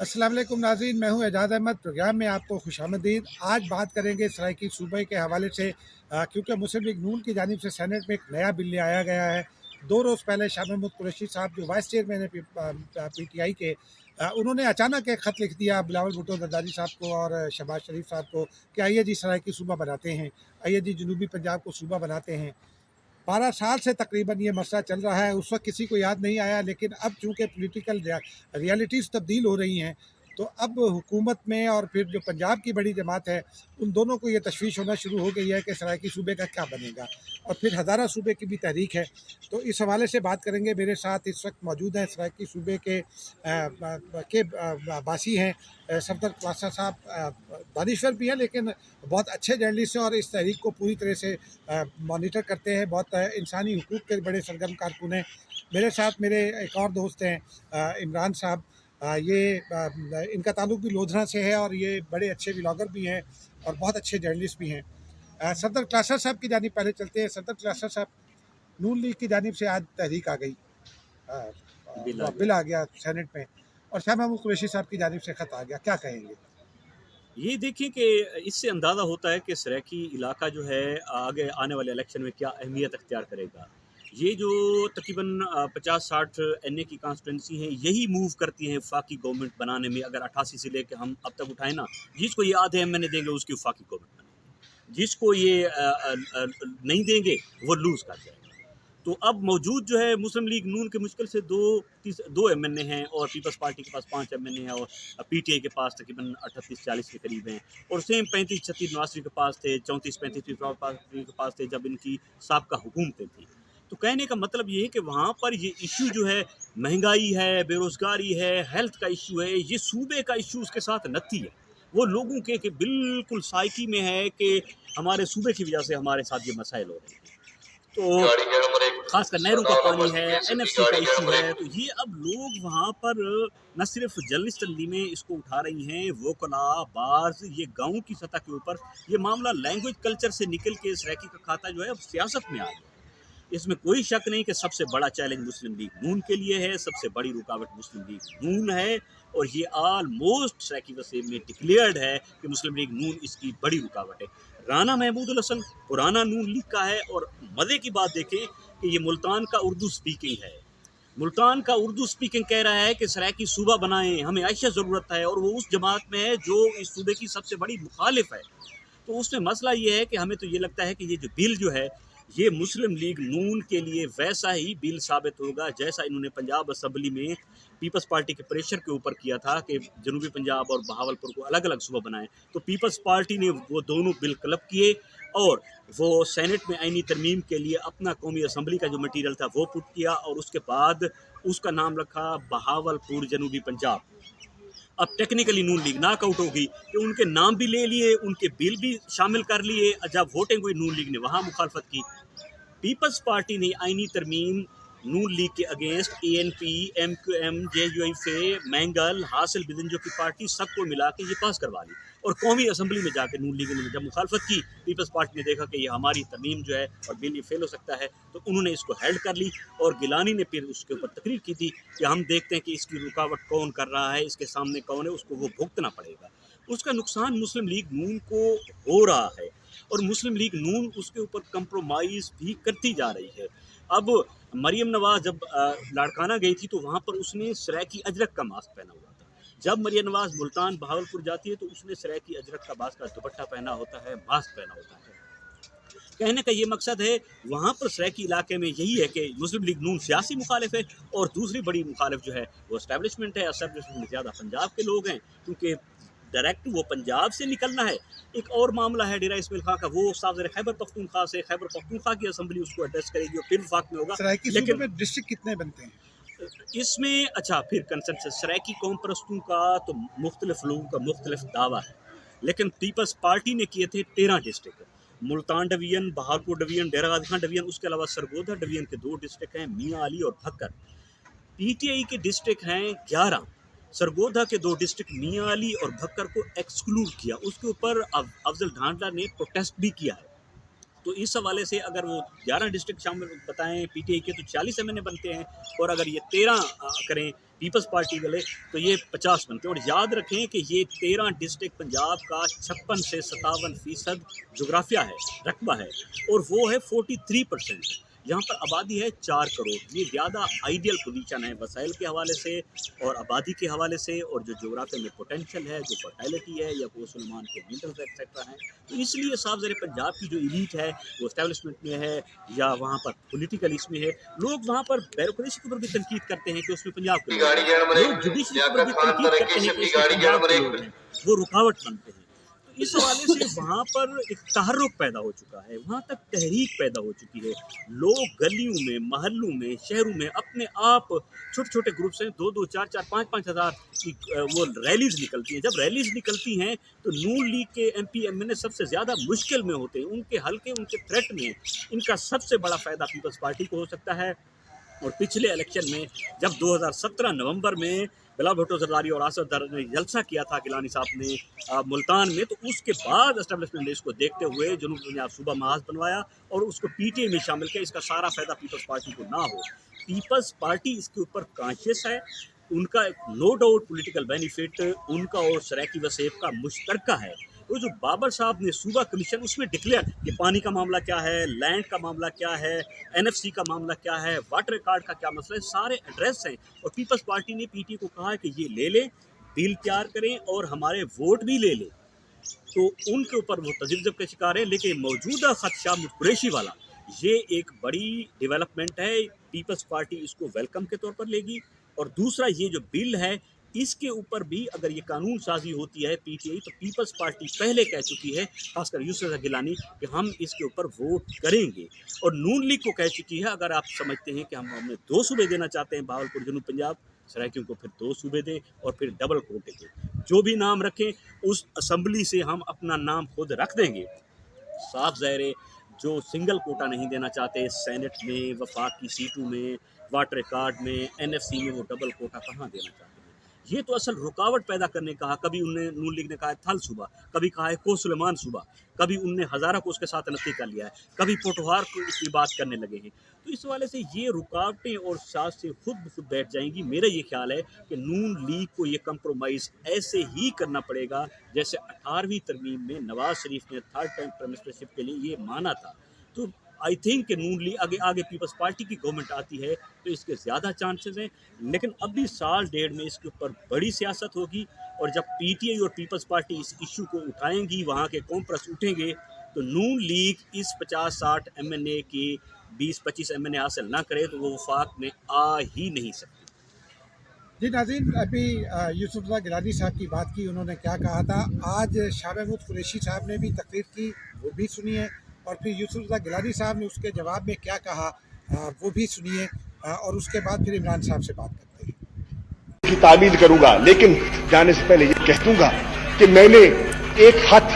अस्सलाम वालेकुम नाज़रीन, मैं हूं एजाज़ अहमद। प्रोग्राम में आपको खुशामदीद। आज बात करेंगे सराइकी सूबे के हवाले से, क्योंकि मुस्लिम लीग नून की जानिब से सेनेट में एक नया बिल ले आया गया है। 2 रोज़ पहले शाह महमूद कुरैशी साहब जो वाइस चेयरमैन है PTI के, उन्होंने अचानक एक ख़त लिख दिया बिलावल भुट्टो जरदारी साहब को और शहबाज शरीफ साहब को कि आइए जी सराइकी सूबा बनाते हैं, आइए जी जनूबी पंजाब को सूबा बनाते हैं। 12 साल से तकरीबन ये मसला चल रहा है। उस वक्त किसी को याद नहीं आया, लेकिन अब चूँकि पॉलिटिकल रियलिटीज़ तब्दील हो रही हैं, तो अब हुकूमत में और फिर जो पंजाब की बड़ी जमात है, उन दोनों को ये तशवीश होना शुरू हो गई है कि सराइकी सूबे का क्या बनेगा। और फिर हज़ारा सूबे की भी तहरीक है। तो इस हवाले से बात करेंगे। मेरे साथ इस वक्त मौजूद हैं सराइकी सूबे के बासी हैं, सफदर क्लासा साहब। दानिश्वर भी हैं, लेकिन बहुत अच्छे जर्नलिस्ट हैं और इस तहरीक को पूरी तरह से मॉनिटर करते हैं। बहुत इंसानी हुकूक के बड़े सरगर्म कारकुन हैं। मेरे साथ मेरे एक और दोस्त हैं, इमरान साहब। इनका ताल्लुक भी लोधरा से है और ये बड़े अच्छे व्लॉगर भी हैं और बहुत अच्छे जर्नलिस्ट भी हैं। सफदर क्लासा साहब की जानिब पहले चलते हैं। सफदर क्लासा साहब, नून लीग की जानिब से आज तहरीक आ गई, बिल आ गया सेनेट में, और शाह महमूद कुरैशी साहब की जानिब से ख़त आ गया, क्या कहेंगे? ये देखिए कि इससे अंदाज़ा होता है कि सराइकी इलाका जो है आगे आने वाले इलेक्शन में क्या अहमियत अख्तियार करेगा। ये जो तकरीबन 50-60 एनए की कॉन्स्टिट्यूंसी हैं, यही मूव करती हैं वफाकी गवर्नमेंट बनाने में। अगर 88 से लेकर हम अब तक उठाएं ना, जिसको ये आधे एमएनए देंगे उसकी वफाकी गवर्नमेंट बनेगी, जिसको ये नहीं देंगे वो लूज़ कर जाएगा। तो अब मौजूद जो है मुस्लिम लीग नून के मुश्किल से दो एमएनए हैं, और पीपल्स पार्टी के पास 5 एमएनए हैं, और पीटीआई के पास तकरीबन 38-40 के करीब हैं, और सेम 35-36 नवाज़ के पास थे, 34-35 के पास थे जब इनकी साबका हुकूमतें थी। तो कहने का मतलब ये है कि वहाँ पर ये इशू जो है, महंगाई है, बेरोज़गारी है, हेल्थ का इशू है, ये सूबे का इशू उसके साथ नथी है। वो लोगों के बिल्कुल साइकी में है कि हमारे सूबे की वजह से हमारे साथ ये मसाइल हो रहे हैं। तो खासकर नहरों का पानी है, एनएफसी का इशू है। तो ये अब लोग वहाँ पर न सिर्फ जर्नलिस्ट तंजीमें इसको उठा रही हैं, वोकला बार्स, ये गाँव की सतह के ऊपर ये मामला लैंग्वेज कल्चर से निकल के सराइकी का खाता जो है अब सियासत में आ गया। इसमें कोई शक नहीं कि सबसे बड़ा चैलेंज मुस्लिम लीग नून के लिए है, सबसे बड़ी रुकावट मुस्लिम लीग नून है, और ये ऑलमोस्ट सराइकी वसीम में डिक्लेयर्ड है कि मुस्लिम लीग नून इसकी बड़ी रुकावट है। राना महमूद हसन पुराना नून लीग का है, और मज़े की बात देखें कि ये मुल्तान का उर्दू स्पीकिंग है। मुल्तान का उर्दू स्पीकिंग कह रहा है कि सराइकी सूबा बनाएं, हमें ऐसा ज़रूरत है, और वो उस जमात में है जो इस सूबे की सबसे बड़ी मुखालिफ है। तो उसमें मसला ये है कि हमें तो ये लगता है कि ये जो बिल जो है, ये मुस्लिम लीग नून के लिए वैसा ही बिल साबित होगा जैसा इन्होंने पंजाब असम्बली में पीपल्स पार्टी के प्रेशर के ऊपर किया था कि जनूबी पंजाब और बहावलपुर को अलग अलग सूबा बनाएं। तो पीपल्स पार्टी ने वो दोनों बिल क्लब किए, और वो सेनेट में आईनी तरमीम के लिए अपना कौमी असम्बली का जो मटीरियल था वो पुट किया, और उसके बाद उसका नाम रखा बहावलपुर जनूबी पंजाब। अब टेक्निकली नून लीग नाकआउट होगी कि उनके नाम भी ले लिए, उनके बिल भी शामिल कर लिए। जब वोटिंग हुई नून लीग ने वहाँ मुखालफत की। पीपल्स पार्टी ने आईनी तरमीम नून लीग के against ANP, MQM, JUIFA, mangle, हासिल बिदंजो की पार्टी सबको मिला के ये पास करवा ली, और कौमी असम्बली में जाकर नून लीग ने जब मुखालफत की, पीपल्स पार्टी ने देखा कि ये हमारी तरमीम जो है और बिल ये फेल हो सकता है, तो उन्होंने इसको हेल्ड कर ली। और गिलानी ने फिर उसके ऊपर तकरीर की थी कि हम देखते हैं कि इसकी रुकावट कौन कर रहा है, इसके सामने कौन है, उसको वो भुगतना पड़ेगा। उसका नुकसान मुस्लिम लीग नून को हो रहा है, और मुस्लिम लीग नून उसके ऊपर कंप्रोमाइज़ भी करती जा रही है। अब मरियम नवाज़ जब लाड़काना गई थी, तो वहाँ पर उसने सराइकी अजरक का मास्क पहना हुआ था। जब मरियम नवाज़ मुल्तान बहावलपुर जाती है, तो उसने सराइकी अजरक का बास का दुपट्टा पहना होता है, मास्क पहना होता है। कहने का ये मकसद है, वहाँ पर सराइकी इलाके में यही है कि मुस्लिम लीग नून सियासी मुखालिफ है, और दूसरी बड़ी मुखालिफ जो है वो एस्टैब्लिशमेंट है। एस्टैब्लिशमेंट में ज़्यादा पंजाब के लोग हैं, क्योंकि डायरेक्ट वो पंजाब से निकलना है। एक और मामला है डेरा इस्माइल खां का, वो साफ खैबर पख्तूनख्वा से, खैबर पख्तूनख्वा की असम्बली उसको एड्रेस करेगी और फिर वफाक में होगा। सराइकी सूबे लेकिन में डिस्ट्रिक्ट कितने बनते हैं? इसमें अच्छा फिर कंसेंसस सराइकी कौम परस्तों का तो मुख्तलिफ लोगों का मुख्तलिफ दावा है, लेकिन पीपल्स पार्टी ने किए थे 13 district, Multan division, Baharpur division, डेरा गाजी खान डिवीजन, उसके अलावा सरगोधा डिवीजन के 2 डिस्ट्रिक्ट हैं, मियाँ अली और भक्कर। पीटीआई के डिस्ट्रिक्ट हैं 11, सरगोधा के 2 डिस्ट्रिक्ट मियाँ अली और भक्कर को एक्सक्लूड किया। उसके ऊपर अफजल ढांडा ने प्रोटेस्ट भी किया है। तो इस हवाले से अगर वो 11 डिस्ट्रिक्ट शामिल बताएं पीटीआई के तो 40 एमएनए बनते हैं, और अगर ये 13 करें पीपल्स पार्टी वाले तो ये 50 बनते हैं। और याद रखें कि ये 13 डिस्ट्रिक्ट पंजाब का 56 से 57% जोग्राफिया है, रकबा है, और वो है 43%। यहाँ पर आबादी है 4 करोड़। ये ज़्यादा आइडियल पोजीशन है वसाइल के हवाले से और आबादी के हवाले से, और जो जोग्राफिया में पोटेंशियल है, जो फर्टाइलिटी है, या मुसलमान के मिनरल्स एक्सेट्रा हैं। तो इसलिए साफ ज़र पंजाब की जो इलीट है वो इस्टेब्लिशमेंट में है या वहाँ पर पॉलिटिकल इसमें है। लोग वहाँ पर ब्यूरोक्रेसी के ऊपर भी तनकीद करते हैं कि उसमें पंजाब के लोग जुडिशरी के ऊपर भी तनकीद करते हैं कि इसमें पंजाब के लोग हैं, वो रुकावट बनते हैं। तो इस हवाले से वहाँ पर एक तहर्रुक पैदा हो चुका है, वहाँ तक तहरीक पैदा हो चुकी है। लोग गलियों में, महलों में, शहरों में अपने आप छोटे छोटे ग्रुप से 2-2, 4-4, 5-5 हज़ार की वो रैलीज निकलती हैं। जब रैलीज निकलती हैं तो नून लीग के एमपी एमएनए सबसे ज़्यादा मुश्किल में होते हैं, उनके हल्के, उनके थ्रेट में। इनका सबसे बड़ा फ़ायदा पीपल्स पार्टी को हो सकता है। और पिछले इलेक्शन में जब 2017 नवंबर में बिलावल भुट्टो जरदारी और आसफ दर ने जलसा किया था गिलानी साहब ने मुल्तान में, तो उसके बाद एस्टेब्लिशमेंट ने इसको देखते हुए जनूब पंजाब सूबा महाज बनवाया और उसको पीटीआई में शामिल किया। इसका सारा फायदा पीपल्स पार्टी को ना हो। पीपल्स पार्टी इसके ऊपर कॉन्शियस है, उनका नो डाउट पॉलिटिकल बेनिफिट उनका और सराकी वसेब का मुश्तरका है। वो जो बाबर साहब ने सूबा कमीशन उसमें डिक्लेयर कि पानी का मामला क्या है, लैंड का मामला क्या है, एनएफसी का मामला क्या है, वाटर कार्ड का क्या मसला है, सारे एड्रेस हैं। और पीपल्स पार्टी ने पीटी को कहा है कि ये ले लें, बिल तैयार करें और हमारे वोट भी ले लें। तो उनके ऊपर वो तजर्जुब के शिकार है। लेकिन मौजूदा खदशा कुरैशी वाला ये एक बड़ी डेवलपमेंट है, पीपल्स पार्टी इसको वेलकम के तौर पर लेगी। और दूसरा ये जो बिल है इसके ऊपर भी अगर ये कानून साजी होती है पीटीआई, तो पीपल्स पार्टी पहले कह चुकी है, खासकर यूसुफ गिलानी, कि हम इसके ऊपर वोट करेंगे। और नून लीग को कह चुकी है, अगर आप समझते हैं कि हमें 2 सूबे देना चाहते हैं, बहावलपुर, जनूब पंजाब, सराइकियों को फिर 2 सूबे दें और फिर डबल कोटे के जो भी नाम रखें उस असम्बली से हम अपना नाम खुद रख देंगे। साफ ज़ाहिर है जो सिंगल कोटा नहीं देना चाहते सेनेट में, वफाक की सीटों में, वाटर कार्ड में, एनएफसी में, वो डबल कोटा कहाँ देना चाहते हैं। ये तो असल रुकावट पैदा करने का, कभी उनने नून लीग ने कहा है थल सूबा, कभी कहा है को सुलेमान सूबा, कभी उनने हज़ारा को उसके साथ नफी कर लिया है, कभी पोटोहार को इसकी बात करने लगे हैं। तो इस वाले से ये रुकावटें और साथ से खुद ब खुद बैठ जाएंगी। मेरा ये ख्याल है कि नून लीग को ये कंप्रोमाइज़ ऐसे ही करना पड़ेगा जैसे 18वीं तरमीम में नवाज शरीफ ने 3rd टाइम प्राइम मिनिस्टरशिप के लिए ये माना था। तो आई थिंक कि नून लीग आगे पीपल्स पार्टी की गवर्नमेंट आती है तो इसके ज़्यादा चांसेस हैं। लेकिन अभी साल डेढ़ में इसके ऊपर बड़ी सियासत होगी, और जब पीटीआई और पीपल्स पार्टी इस इशू को उठाएंगी, वहाँ के कॉम्प्रेस उठेंगे, तो नून लीग इस 50-60 एमएनए के 20-25 एमएनए हासिल ना करे तो वो वफाक में आ ही नहीं सकती। जी नाज़रीन, अभी यूसुफ गिलानी साहब की बात की, उन्होंने क्या कहा था। आज शाह महमूद कुरैशी साहब ने भी तकरीर की, वो भी सुनिए, और फिर यूसुफ गिलानी साहब ने उसके जवाब में क्या कहा वो भी सुनिए, और उसके बाद फिर इमरान साहब से बात करते हैं। की तामील करूंगा, लेकिन जाने से पहले ये कह दूंगा कि मैंने एक खत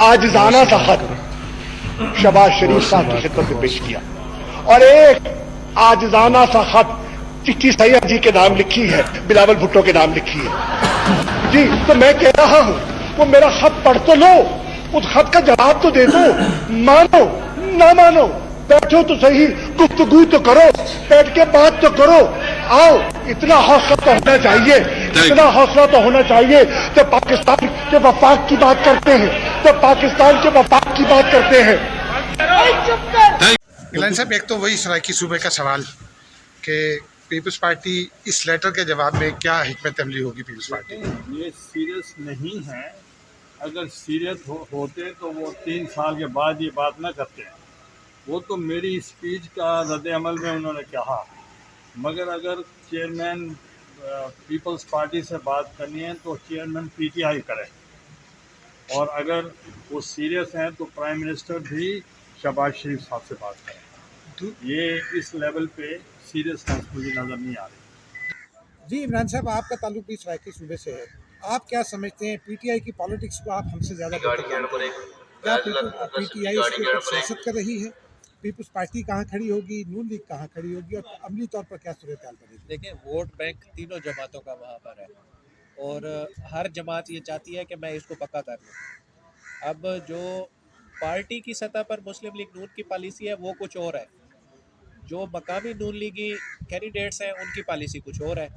आजिज़ाना सा खत शहबाज शरीफ साहब की खिदमत में पेश किया, और एक आजिज़ाना सा खत चिट्ठी सैयद जी के नाम लिखी है, बिलावल भुट्टो के नाम लिखी है। जी, तो मैं कह रहा हूं वो मेरा खत पढ़ तो लो, उस खत का जवाब तो दे दो, मानो ना मानो, बैठो तो सही, गुफ्तगू तो करो, बैठ के बात तो करो, आओ, इतना हौसला तो होना चाहिए, इतना हौसला तो होना चाहिए। तो पाकिस्तान के वफाक की बात करते हैं, तो पाकिस्तान के वफाक की बात करते हैं। गिलानी साहब, एक तो वही सराइकी सूबे का सवाल कि पीपल्स पार्टी इस लेटर के जवाब में क्या हिकमत अमली होगी पीपल्स पार्टी? ये सीरियस नहीं है। अगर सीरियस होते तो वो 3 साल के बाद ये बात ना करते। वो तो मेरी स्पीच का रद्द अमल में उन्होंने कहा, मगर अगर चेयरमैन पीपल्स पार्टी से बात करनी है तो चेयरमैन पीटीआई करे, और अगर वो सीरियस हैं तो प्राइम मिनिस्टर भी शहबाज शरीफ साहब से बात करें। ये इस लेवल पे सीरियसनेस मुझे नज़र नहीं आ रही। जी इमरान साहब, आपका ताल्लुक भी सराइकी सूबे से है, आप क्या समझते हैं पीटीआई की पॉलिटिक्स को आप हमसे ज़्यादा बेहतर जानते हैं, क्या पीटीआई इसके ऊपर सियासत कर रही है? पीपल्स पार्टी कहाँ खड़ी होगी, नून लीग कहाँ खड़ी होगी, और अमली तौर पर क्या सूरत हाल बनेगी? देखिए, वोट बैंक तीनों जमातों का वहाँ पर है, और हर जमात ये चाहती है कि मैं इसको पक्का कर लूँ। अब जो पार्टी की सतह पर मुस्लिम लीग नून की पॉलिसी है वो कुछ और है, जो मकामी नून लीगी कैंडिडेट्स हैं उनकी पॉलिसी कुछ और है।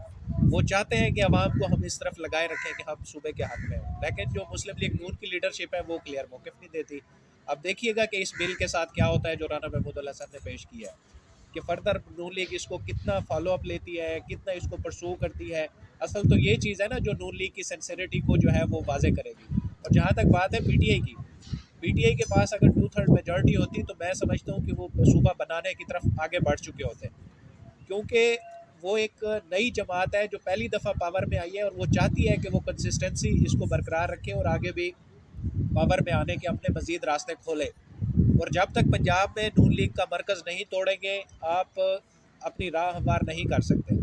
वो चाहते हैं कि अवाम को हम इस तरफ लगाए रखें कि हम सूबे के हक में हैं, लेकिन जो मुस्लिम लीग नून की लीडरशिप है वो क्लियर मौक़िफ़ नहीं देती। अब देखिएगा कि इस बिल के साथ क्या होता है जो राना महमूद हसन ने पेश किया है, कि फर्दर नून लीग इसको कितना फॉलो अप लेती है, कितना इसको परसू करती है। असल तो ये चीज़ है ना जो नून लीग की सिंसियरिटी को जो है वो वाजे करेगी। और जहाँ तक बात है पीटीआई की, पीटीआई के पास अगर 2/3 मेजॉरिटी होती तो मैं समझता हूँ कि वो सूबा बनाने की तरफ आगे बढ़ चुके होते, क्योंकि वो एक नई जमात है जो पहली दफ़ा पावर में आई है और वो चाहती है कि वो कंसिस्टेंसी इसको बरकरार रखे और आगे भी पावर में आने के अपने मज़ीद रास्ते खोले। और जब तक पंजाब में नून लीग का मरकज़ नहीं तोड़ेंगे आप अपनी राह हमवार नहीं कर सकते।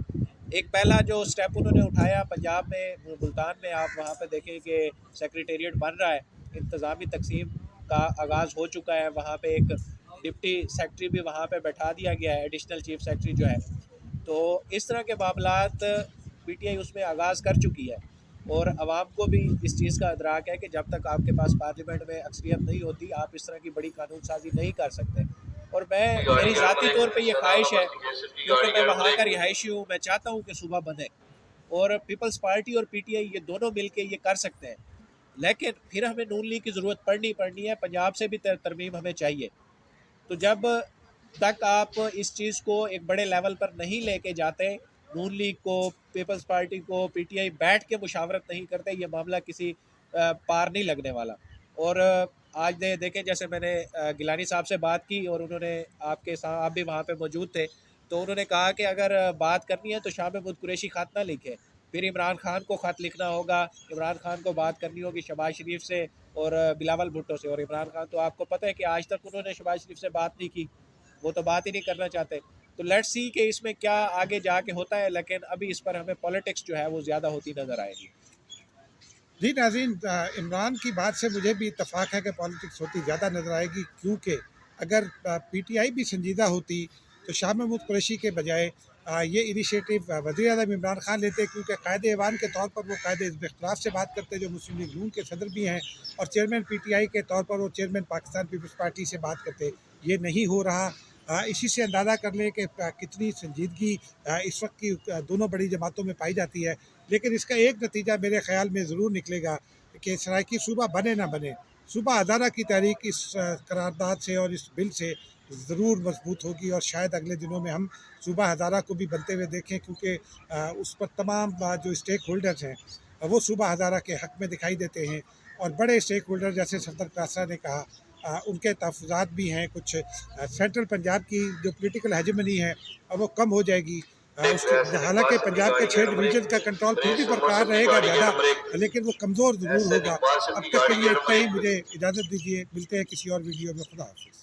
एक पहला जो स्टेप उन्होंने उठाया पंजाब में मुल्तान में, आप वहाँ पे देखें कि सेक्रेटेरिएट बन रहा है, इंतज़ामी तकसीम का आगाज़ हो चुका है, वहाँ पे एक डिप्टी सेक्रेटरी भी वहाँ पे बैठा दिया गया है, एडिशनल चीफ सेक्रेटरी जो है। तो इस तरह के मामलात पीटीआई उसमें आगाज़ कर चुकी है और आवाम को भी इस चीज़ का इदराक है कि जब तक आपके पास पार्लियामेंट में अक्सरियत नहीं होती आप इस तरह की बड़ी कानून साजी नहीं कर सकते। और मेरी ज़ाती तौर पे ये ख्वाहिश है, क्योंकि मैं वहाँ का रिहायशी हूँ, मैं चाहता हूँ कि सूबा बने और पीपल्स पार्टी और पीटीआई ये दोनों मिल के ये कर सकते हैं। लेकिन फिर हमें नून लीग की ज़रूरत पड़नी है, पंजाब से भी तरमीम हमें चाहिए। तो जब तक आप इस चीज़ को एक बड़े लेवल पर नहीं लेके जाते, नून लीग को, पीपल्स पार्टी को, पीटीआई बैठ के मुशावरत नहीं करते, ये मामला किसी पार नहीं लगने वाला। और आज देखें जैसे मैंने गिलानी साहब से बात की और उन्होंने आपके साथ, आप भी वहाँ पे मौजूद थे, तो उन्होंने कहा कि अगर बात करनी है तो शाह महमूद कुरैशी ख़त ना लिखे, फिर इमरान खान को ख़त लिखना होगा, इमरान खान को बात करनी होगी शहबाज शरीफ से और बिलावल भुट्टो से। और इमरान खान तो आपको पता है कि आज तक उन्होंने शहबाज शरीफ से बात नहीं की, वो तो बात ही नहीं करना चाहते। तो लेट्स सी कि इसमें क्या आगे जाके होता है, लेकिन अभी इस पर हमें पॉलिटिक्स जो है वो ज़्यादा होती नज़र आएगी। जी नाज़रीन, इमरान की बात से मुझे भी इत्तफाक है कि पॉलिटिक्स होती ज़्यादा नज़र आएगी, क्योंकि अगर पीटीआई भी संजीदा होती तो शाह महमूद कुरैशी के बजाय ये इनिशिएटिव वज़ीर-ए-आज़म इमरान खान लेते, क्योंकि कायदे ऐवान के तौर पर वो कायदे हिज़्ब इख्तिलाफ से बात करते जो मुस्लिम लीग नून के सदर भी हैं, और चेयरमैन पीटीआई के तौर पर वो चेयरमैन पाकिस्तान पीपल्स पार्टी से बात करते। ये नहीं हो रहा। इसी से अंदाज़ा कर लें कि कितनी संजीदगी इस वक्त की दोनों बड़ी जमातों में पाई जाती है। लेकिन इसका एक नतीजा मेरे ख़्याल में ज़रूर निकलेगा कि सराइकी सूबा बने ना बने, सूबा हज़ारा की तहरीक इस करारदाद से और इस बिल से ज़रूर मजबूत होगी और शायद अगले दिनों में हम सूबा हज़ारा को भी बनते हुए देखें, क्योंकि उस पर तमाम जो स्टेक होल्डर्स हैं वो सूबा हज़ारा के हक़ में दिखाई देते हैं। और बड़े स्टेक होल्डर जैसे सफदर कासरा ने कहा, उनके तहफ़्फ़ुज़ात भी हैं कुछ। सेंट्रल पंजाब की जो पॉलिटिकल हेजेमनी है अब वो कम हो जाएगी। हालांकि पंजाब के 6 डिवीज़न का कंट्रोल फिर भी बरकरार रहेगा ज़्यादा, लेकिन वो कमज़ोर ज़रूर होगा। अब तक के लिए इतना ही, मुझे इजाज़त दीजिए, मिलते हैं किसी और वीडियो में। खुदा हाफ़िज़।